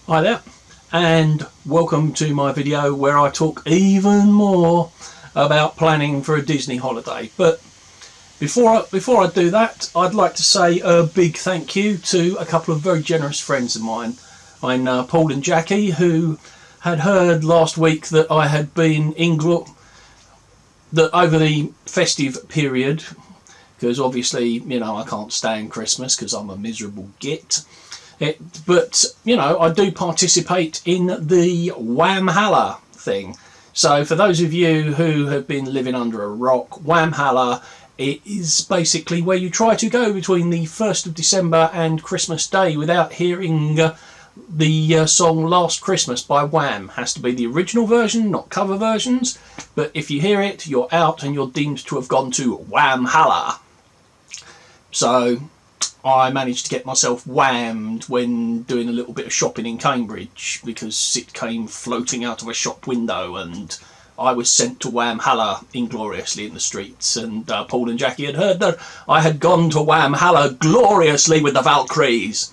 Hi there, and welcome to my video where I talk even more about planning for a Disney holiday. But before I do that, I'd like to say a big thank you to a couple of very generous friends of mine. I'm Paul and Jackie, who had heard last week that I had been that over the festive period, because obviously, I can't stand Christmas because I'm a miserable git. But I do participate in the whamhalla thing. So for those of you who have been living under a rock, whamhalla is basically where you try to go between the 1st of December and Christmas Day without hearing the song Last Christmas by Wham. Has to be the original version, not cover versions, but if you hear it, you're out and you're deemed to have gone to whamhalla. So I managed to get myself whammed when doing a little bit of shopping in Cambridge because it came floating out of a shop window and I was sent to whamhalla ingloriously in the streets, and Paul and Jackie had heard that I had gone to whamhalla gloriously with the Valkyries,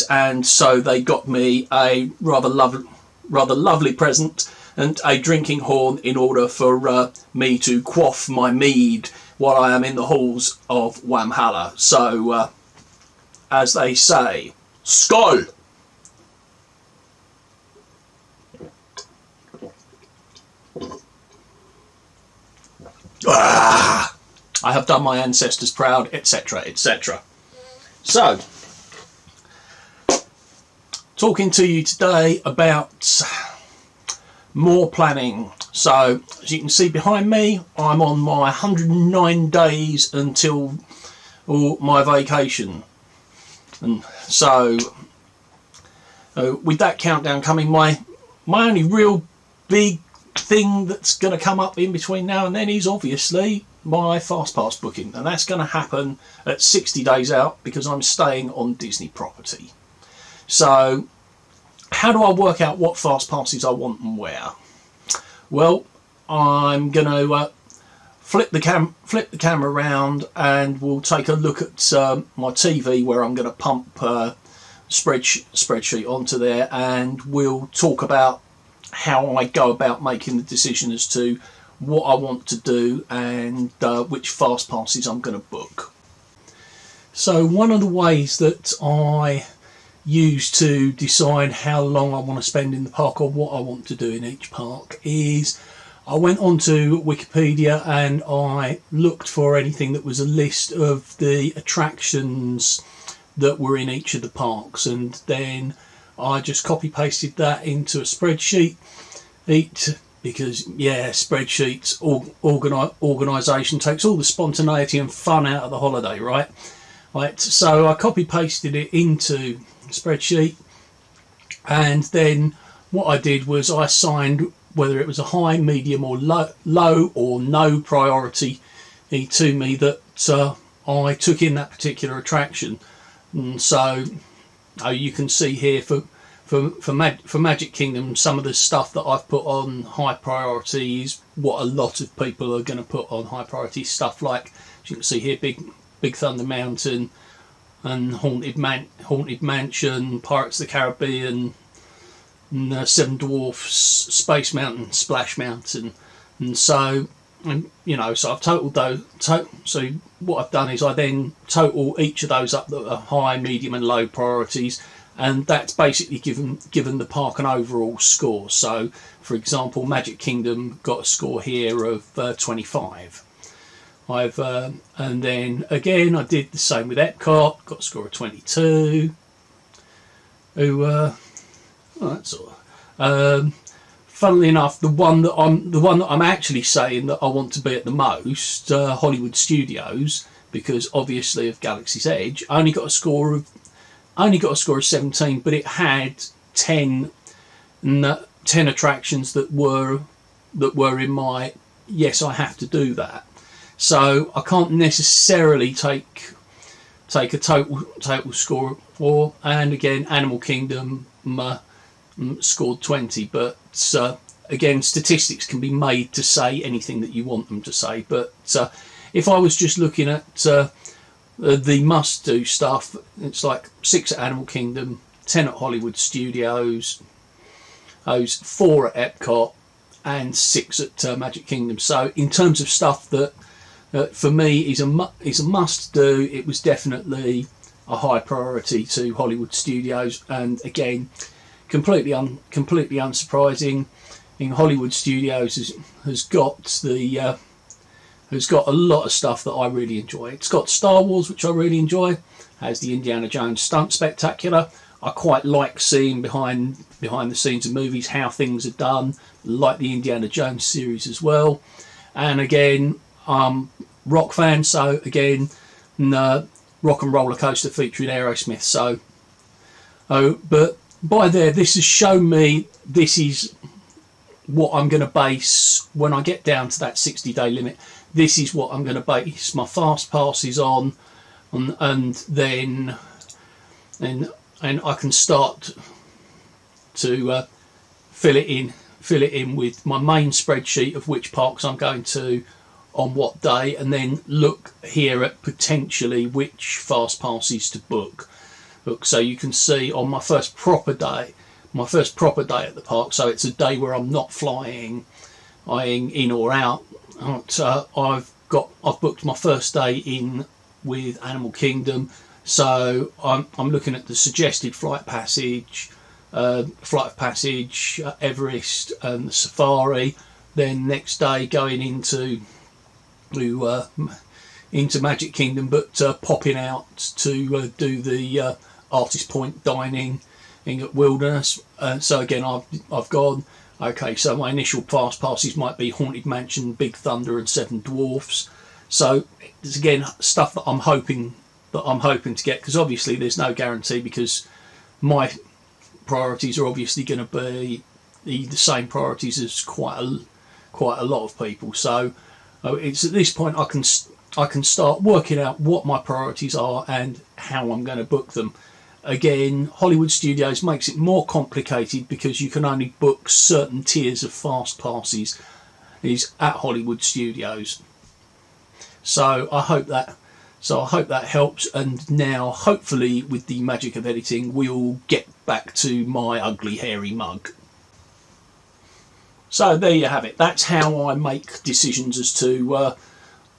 and so they got me a rather lovely present and a drinking horn in order for me to quaff my mead while I am in the halls of whamhalla. So, as they say, Skål! I have done my ancestors proud, etc., etc. So, talking to you today about more planning. So, as you can see behind me, I'm on my 109 days until my vacation. And so, with that countdown coming, my only real big thing that's going to come up in between now and then is obviously my FastPass booking. And that's going to happen at 60 days out because I'm staying on Disney property. So, how do I work out what fast passes I want and where? Well, I'm going to flip the camera around and we'll take a look at my TV where I'm going to pump spreadsheet onto there, and we'll talk about how I go about making the decision as to what I want to do and which fast passes I'm going to book. So one of the ways that I use to decide how long I want to spend in the park or what I want to do in each park is I went onto Wikipedia and I looked for anything that was a list of the attractions that were in each of the parks, and then I just copy pasted that into a spreadsheet because spreadsheets organisation takes all the spontaneity and fun out of the holiday, right? So I copy pasted it into spreadsheet, and then what I did was I assigned whether it was a high, medium or low or no priority to me that I took in that particular attraction. And so you can see here for Magic Kingdom, some of the stuff that I've put on high priority is what a lot of people are going to put on high priority stuff, like as you can see here, Big Thunder Mountain and Haunted Mansion, Pirates of the Caribbean, and Seven Dwarfs, Space Mountain, Splash Mountain. And so so I've totaled those. So what I've done is I then total each of those up that are high, medium and low priorities, and that's basically given the park an overall score. So for example, Magic Kingdom got a score here of 25. And then again I did the same with Epcot, got a score of 22. That's all. Funnily enough, the one that I'm actually saying that I want to be at the most, Hollywood Studios, because obviously of Galaxy's Edge, only got a score of 17, but it had 10 attractions that were in my yes, I have to do that. So I can't necessarily take a total score for, and again, Animal Kingdom scored 20, but again, statistics can be made to say anything that you want them to say. But if I was just looking at the must-do stuff, it's like 6 at Animal Kingdom, 10 at Hollywood Studios, those 4 at Epcot, and 6 at Magic Kingdom. So in terms of stuff that for me is a must do, it was definitely a high priority to Hollywood Studios. And again, completely unsurprising, in Hollywood Studios has got a lot of stuff that I really enjoy. It's got Star Wars, which I really enjoy, has the Indiana Jones Stunt Spectacular. I quite like seeing behind the scenes of movies how things are done, like the Indiana Jones series as well. And again, rock fan, so again, Rock and Roller Coaster featuring Aerosmith. So, but by there, this has shown me this is what I'm going to base when I get down to that 60-day limit. This is what I'm going to base my fast passes on, and then I can start to fill it in with my main spreadsheet of which parks I'm going to on what day, and then look here at potentially which fast passes to book. So you can see on my first proper day at the park, so it's a day where I'm not flying in or out. I've booked my first day in with Animal Kingdom, so I'm looking at the suggested flight of passage, Everest and the Safari. Then next day going into Magic Kingdom, but popping out to do the Artist Point dining in at Wilderness. So again, I've gone, okay, so my initial fast passes might be Haunted Mansion, Big Thunder and Seven Dwarfs. So it's again stuff that I'm hoping to get, because obviously there's no guarantee, because my priorities are obviously going to be the same priorities as quite a lot of people. So it's at this point I can start working out what my priorities are and how I'm going to book them. Again, Hollywood Studios makes it more complicated because you can only book certain tiers of fast passes at Hollywood Studios. So I hope that helps, and now hopefully with the magic of editing we'll get back to my ugly hairy mug. So there you have it. That's how I make decisions as to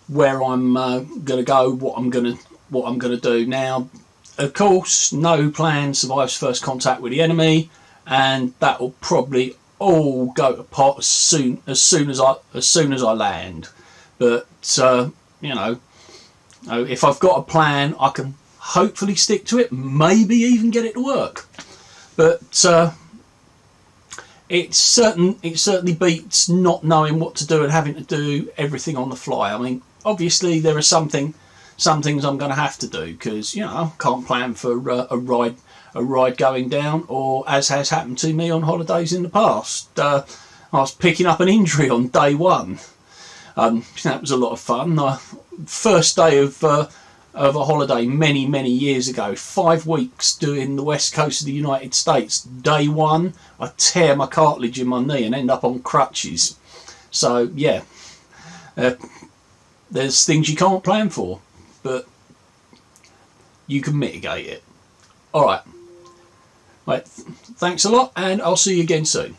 where I'm going to go, what I'm going to do. Now, of course, no plan survives first contact with the enemy, and that will probably all go to pot as soon as I land. But if I've got a plan, I can hopefully stick to it, maybe even get it to work. But it certainly beats not knowing what to do and having to do everything on the fly. I mean, obviously there are some things I'm going to have to do, because I can't plan for a ride going down, or as has happened to me on holidays in the past. I was picking up an injury on day one. That was a lot of fun. First day of a holiday many years ago, 5 weeks doing the west coast of the United States. Day one, I tear my cartilage in my knee and end up on crutches. So yeah, there's things you can't plan for, but you can mitigate it. Alright, thanks a lot, and I'll see you again soon.